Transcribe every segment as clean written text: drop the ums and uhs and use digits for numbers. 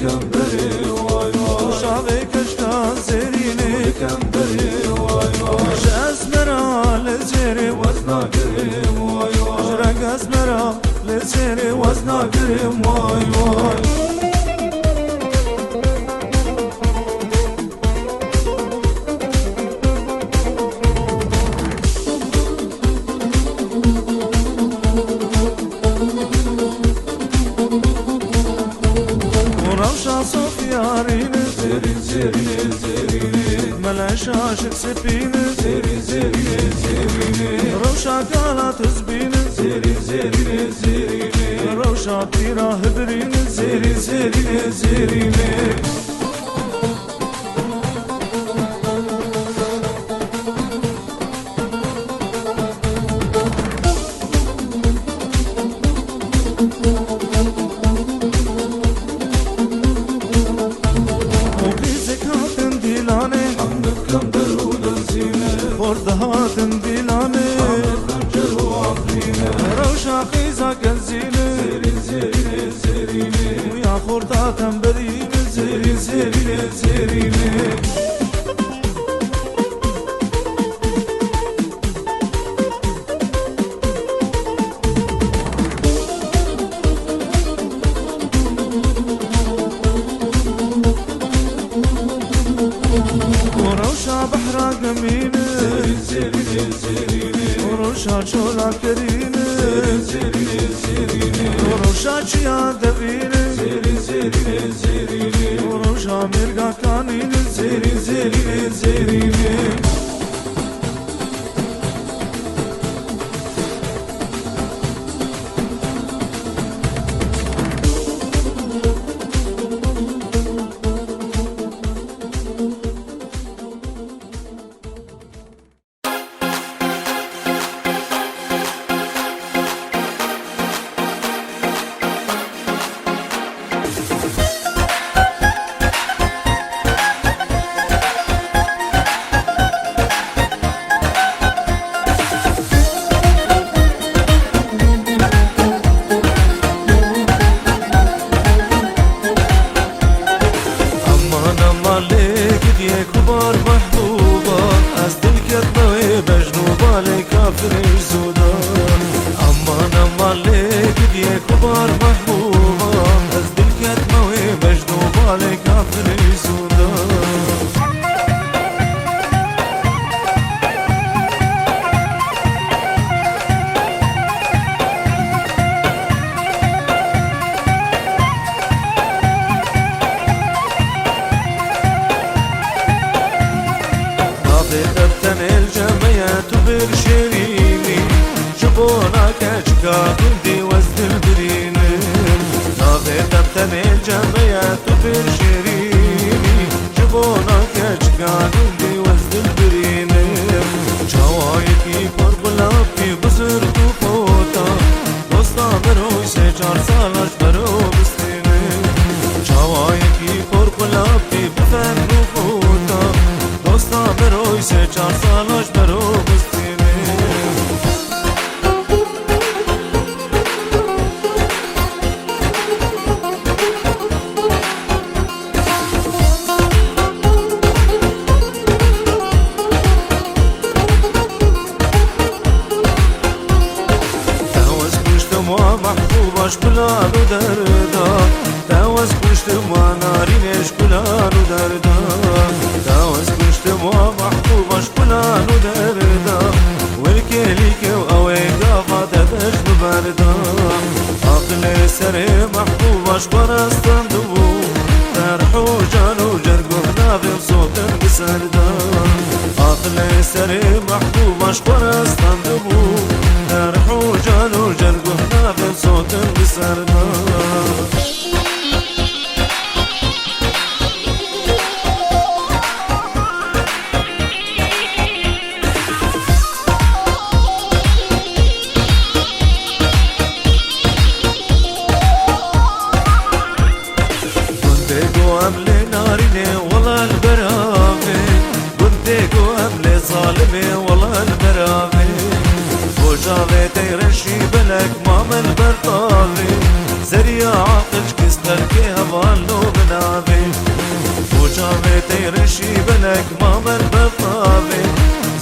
kemberi vay vay Şave keşka zerine kemberi vay vay Esmera lezeri Vazna girim vay vay Jreng esmera lezeri Vazna girim vay vay Ravşa sofyarine Zerin zerin zerin Meleş aşık sepine Zerin zerin zerin Ravşa kala tezbine Zerin zerin zerin Ravşa pira hıbrine Zerin zerin zerin Zekatın dilane Hamd kember u denzine Kordahatın dilane Kember u afrine Ravşa kıyza genzine Zerin zerin zerin Ya kordahatın berine Zerin zerin zerin ورشا بحرا قمينه Zerin zerin zerin ورشا شولا كرينه Zerin zerin ورشا چيا دبينه Zerin zerin zerin ورشا مرقا كانينه Zerin zerin zerin امان امان لك دي كبار محبوبة از دل كتنوي بجنوبة لك كافر زودا امان امان لك دي كبار محبوبة از دل كتنوي بجنوبة لك كافر زودا ابتن الجمعية برشريني جبونا كشكا كنتي وزد البرين ابتن الجمعية برشريني جبونا كشكا كنتي وزد البرين جوايكي قربلا في بزرگ فوتا دوستا بروي سجار سالش برو بستيني جوايكي قربلا في بفن فوتا دوستا بروی سه چار سالش برو بستینه تاوز کشتم و محبوبش بلالو دردا تاوز کشتم و نارینش بلالو دردا تاوز کشتم و محبوبش بلالو دردا والكليك وأوي قافة تبش ببردا عقل سر محبوبش برستان دبو ترحو جانو جرقو نافي صوت بسردا عقل سر محبوبش برستان دبو ترحو جانو جرقو نافي صوت بسردا ظالمي والله البرامي وجاوي تيرشي بلك مام البرطافي زريا عاقل كستر كي هوالو بنابي وجامي تيرشي بلك ما من بطابي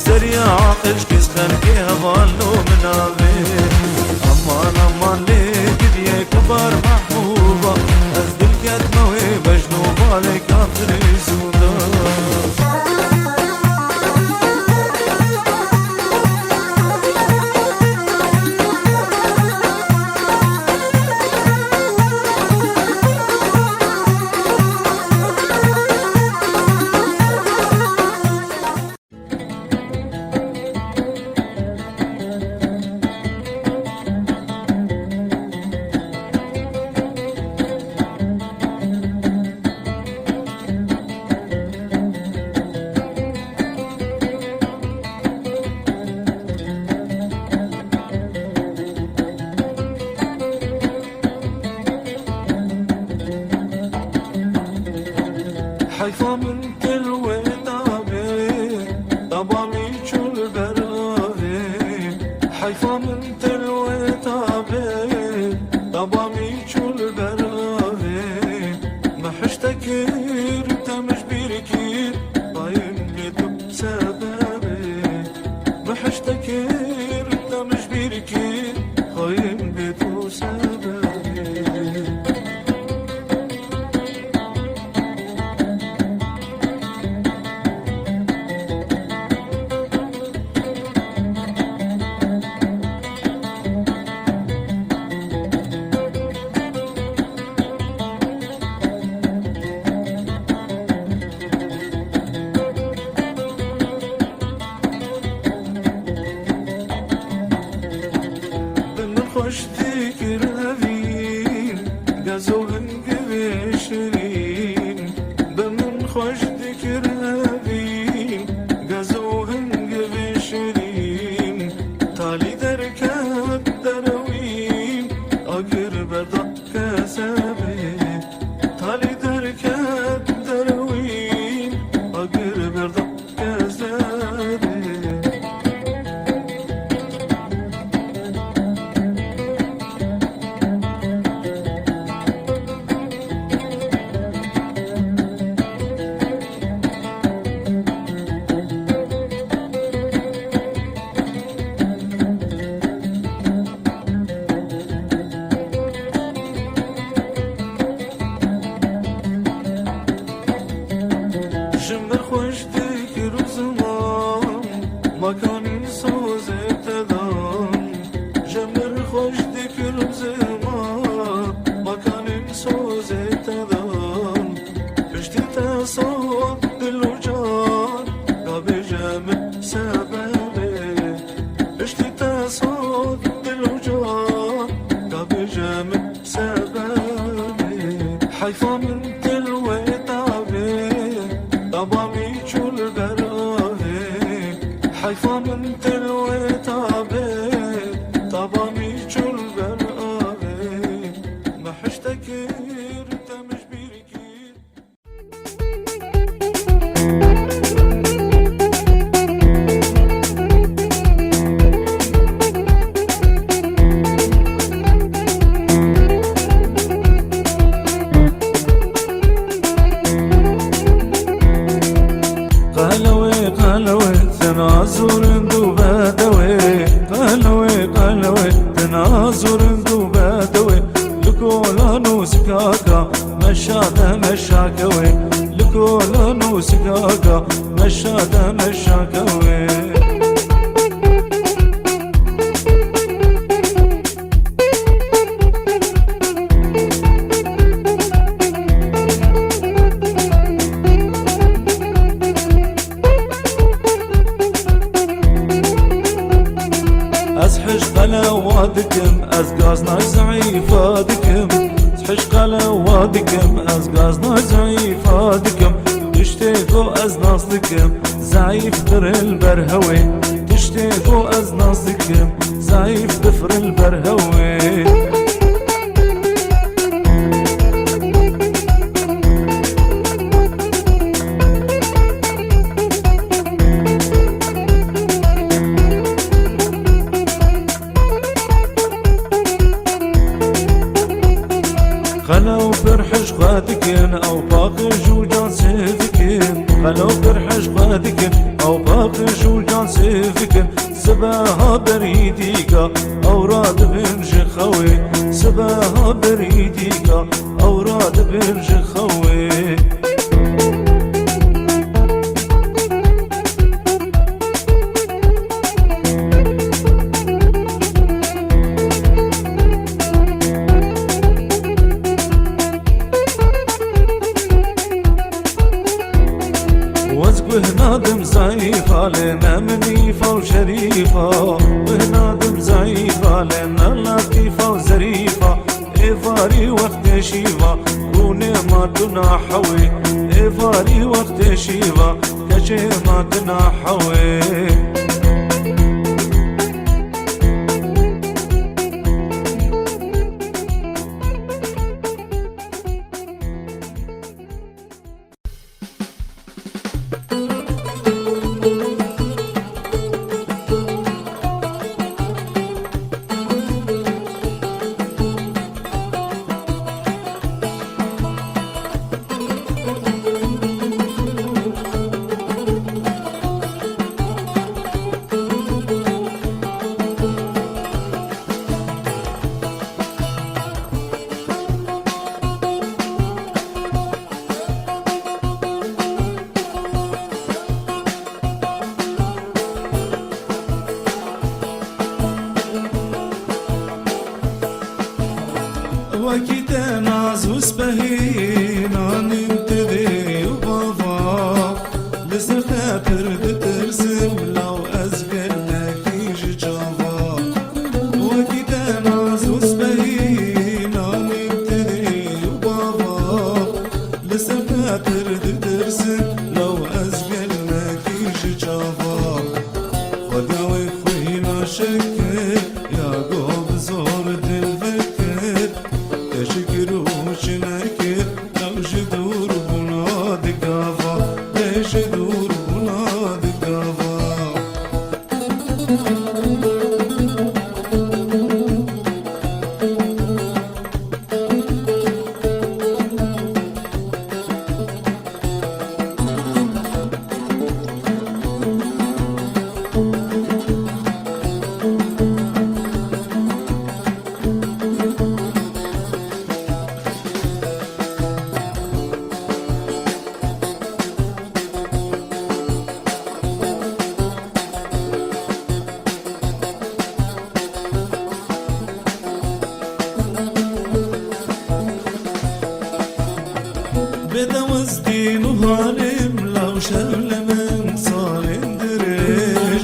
زريا عاقل كستر كي هوالو بنابي امان امان ليك دي كبار محبوبة ازدل كتموي بجنوبة لك افري زودا حيفا من تلوي طابي طبامي شول براهي حيفا من تلوي طابي طبامي شول براهي ما حشتكير تمش بيركير طايم بيتو سبابي ما حشتكير تمش بيركير طايم بيتو سبابي خوش فکر هوین گزو هنگ شیرین به من خوش فکر هوین گزو هنگ شیرین تالی درکت دروین اگر بدا کسبه تالی درکت دروین اگر بدا کسبه جمر خوش فکر و زمان مکان سوز ابتدان جمر خوش فکر و زمان مکان سوز ابتدان پشتی تصاد دل و جان قاب جمع سببه پشتی تصاد دل و جان قاب جمع سببه حیفا من تلوی طبامي شول براهي حيفا من تلوي طبامي شول براهي ما حشتكير تمش بيركير تناظر دوبادوي قلوي تناظر دوبادوي لكولانو سكاكا مشاكوي لكولانو سكاكا مشاكوي أزحش قلوادكم أزقازنا زعيفادكم أزحش قلوادكم أزقازنا زعيفادكم تشتيقو أزناصدكم زعيف در البرهوي تشتيقو أزناصدكم زعيف دفر البرهوي خلو برحش خادكن او باقي جوجان سيفكن خلو برحش خادكن او باقي جوجان سيفكن سباها بريديكا اوراد بنج خوي سباها بريديكا اوراد بنج خوي وهنادم زعيفة لنا منيفة وشريفة وهنادم زعيفة لنا لطيفة وزريفة إفاري وقت شيفة كوني ما تنحوي إفاري وقت شيفة كشي ما تنحوي وكيت ناز وسبهين ننتظر وبابا بس خاطر بترسم لو أزقل نتيجة جابا وكيت ناز وسبهين ننتظر وبابا بس خاطر بترسم لو أزقل نتيجة جابا وداوي خوينا شكل يا قوب زور دلفكر تشكر وشنكر لو شدور بنا دقافا ليش دور بنا دقافا بدوز دين وهالم لو شل من صالم دريش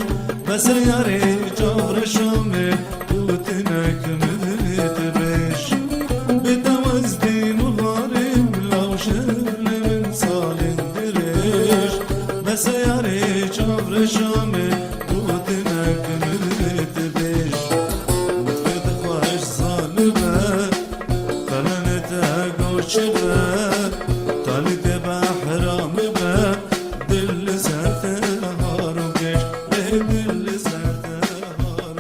بس يا ريت جبر شامل وتنك مدريت بيش بدوز دين وهالم لو شل من صالم دريش بس يا ريت جبر شامل وتنك مدريت بيش متفيد خواش ظالمة خلنتها قوشبة طالت بحرام با دل سرته هاروكش دل سرته هارو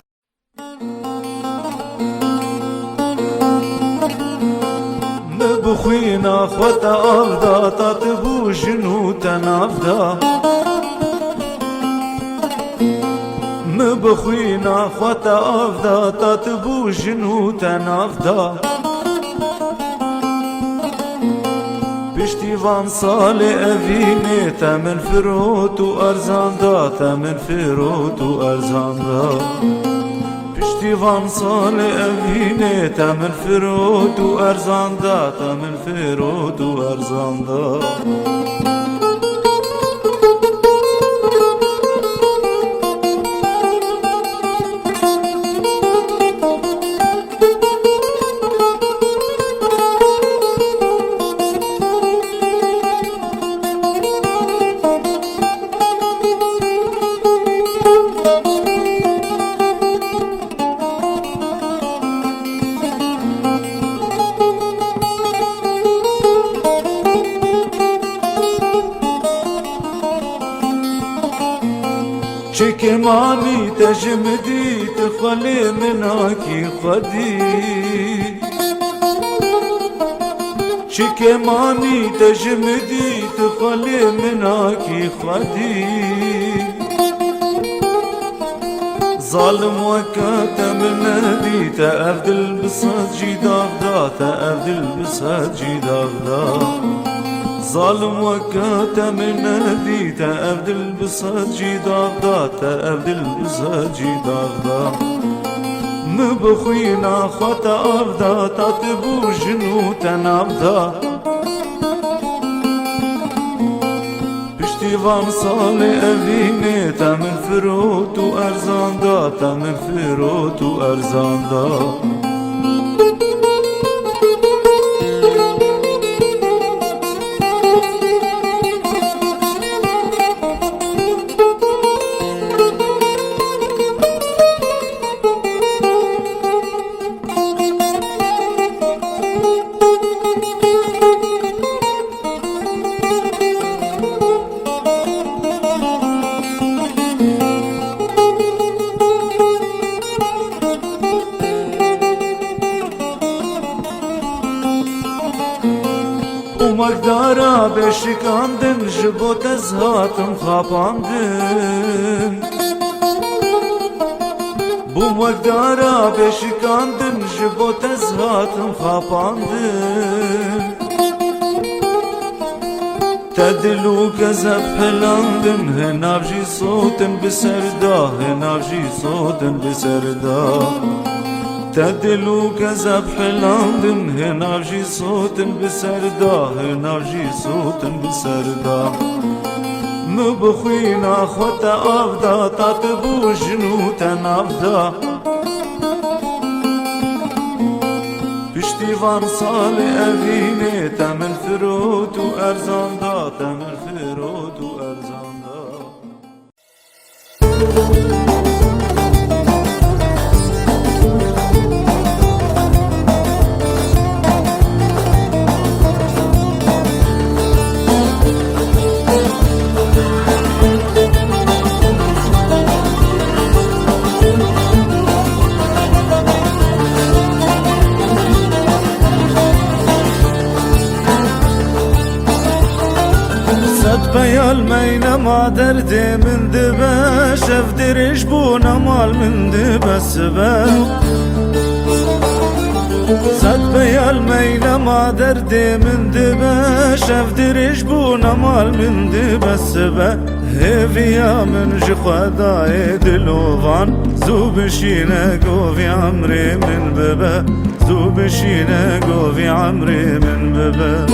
مبخوينا خواتا أفدا تاتبو جنو تنافدا مبخوينا خواتا أفدا تاتبو جنو تنافدا پشتیوان سال اوینه تمن فروت و ارزاندا تمن فروت و ارزاندا پشتیوان سال اوینه تمن فروت و ارزاندا تمن فروت و ارزاندا شكماني تجمدي تخلي مناكي خدي چی کمانی تجمدی تخلی مناکی خودی ظالم وكاتم النبي تأفدل بصد جداغ دا تأفدل بصد جداغ دا ظالم وكاتم النبي تأفدل بصد جداغ دا تأفدل بصد جداغ دا مبخوينا خطا أفدا تطبو جنو تنابدا دیوان سال اوینه تمن فروت و ارزان دا تمن فروت و ارزان دا مقدارا بشکاندن جبو تزهاتم خاپاندن بو مقدارا بشکاندن جبو تزهاتم خاپاندن تدلو كذب حلاندن هنافجي صوتن بسردا هنافجي صوتن بسردا تدلو كذب حلاندن هنافجي صوتن بسردا هنافجي صوتن بسردا مبخوينا خطا أفدا تطبو جنو تنافدا پشتیوان سال اوینه تمن فروت و ارزان دا تمن فروت و ارزان دا بيال مينما دردي من دبا شف دريش بونا مال من دبا سبا صد بيال مينما دردي من دبا شف دريش بونا مال من دبا سبا هيفيا من جخداي دلوفان زوبشينا قوفي عمري من ببا زوبشينا قوفي عمري من ببا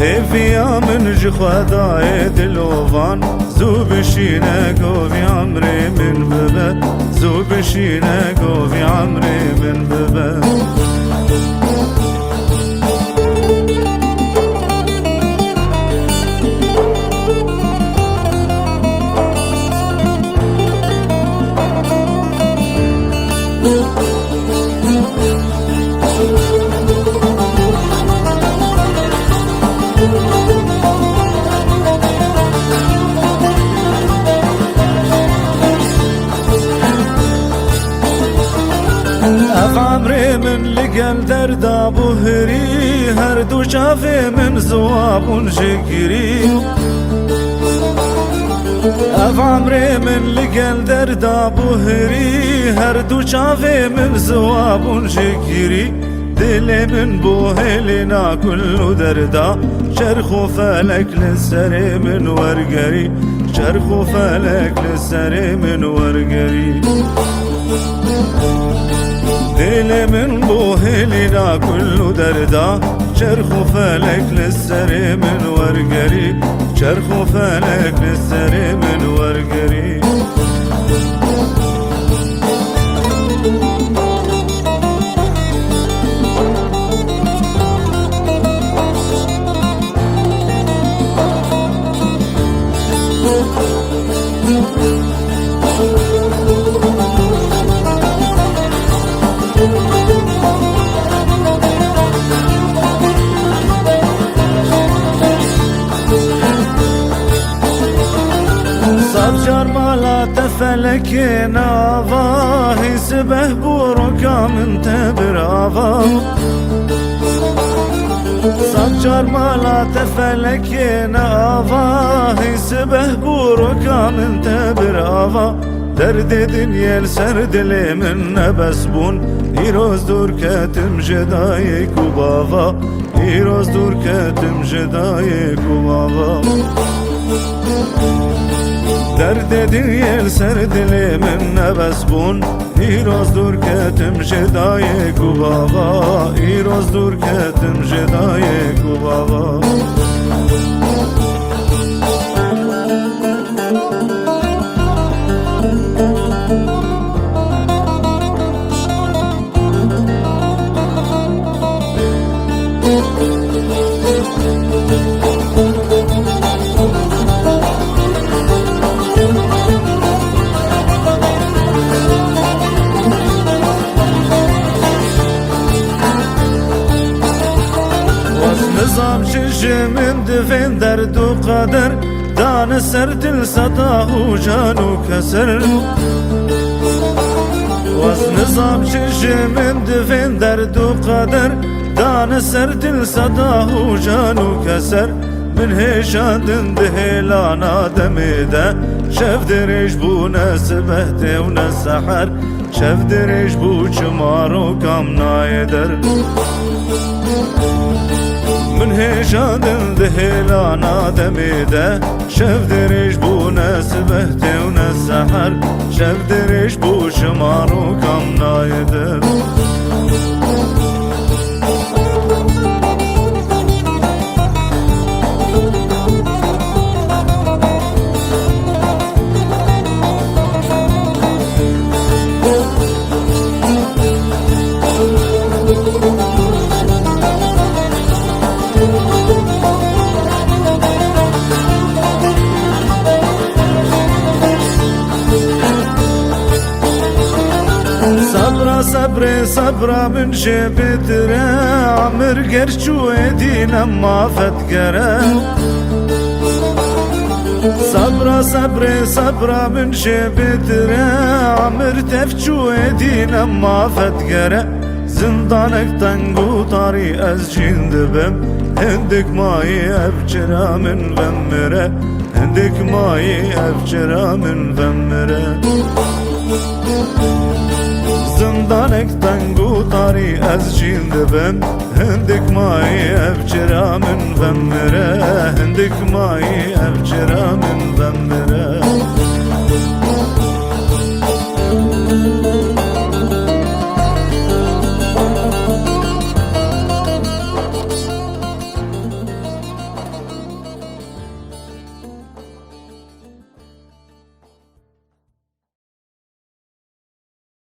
هيفيا من جخداي دلوفان زوبشينا قوفي عمري من ببا زوبشينا قوفي عمري من ببا عمري من لقل دردا بهري هردو شافي من زواب جكري اف عمري من لقل دردا بهري هردو شافي من زواب جكري دلي من بوهلنا كل دردا شرخ فلك للسري من ورقري شرخ فلك للسري من ورقري دل من بوهلنا كل دردا شرخ فلك للسري من ورقري شرخ فلك للسري من ورقري جرمالا تفلكنا فاهي سبه بوركا من تبرافا Sancar mala tefelekine ava Hisbeh buruka min tebir ava Derd edin yel ser dilimin nebes bun İroz dur ketim jedayı kubava İroz dur ketim jedayı kubava Derd edin yel ser dilimin nebes bun İroz dur ketim jedayı kubava İroz dur ketim jedayı kubava Nizam şişimin divin derdu kader Dan sertil satahu canu keser Was nizam şişimin divin derdu kader Dan sertil satahu canu keser Min heşadın dihilana demide Şevdiriş bu nesbehte u neseher Şevdiriş bu çımaru kamna eder من هجان ذهلانا دميده شف دريش بو نسبهتي ونسحر شف دريش بو شمارو كم نايدر صبري صبرا من شبترا عمر قرشو ايدينا ما فتقرا صبرا صبري صبرا من شبترا عمر تفشو ايدينا ما فتقرا زندانك تنقو طاري ازجين دبم عندك ماي افجرا من فمرا عندك ماي افجرا من فمرا زندانك تنقو طاري ازجين دبم عندك ماي افجرا من فمرا عندك ماي افجرا من فمرا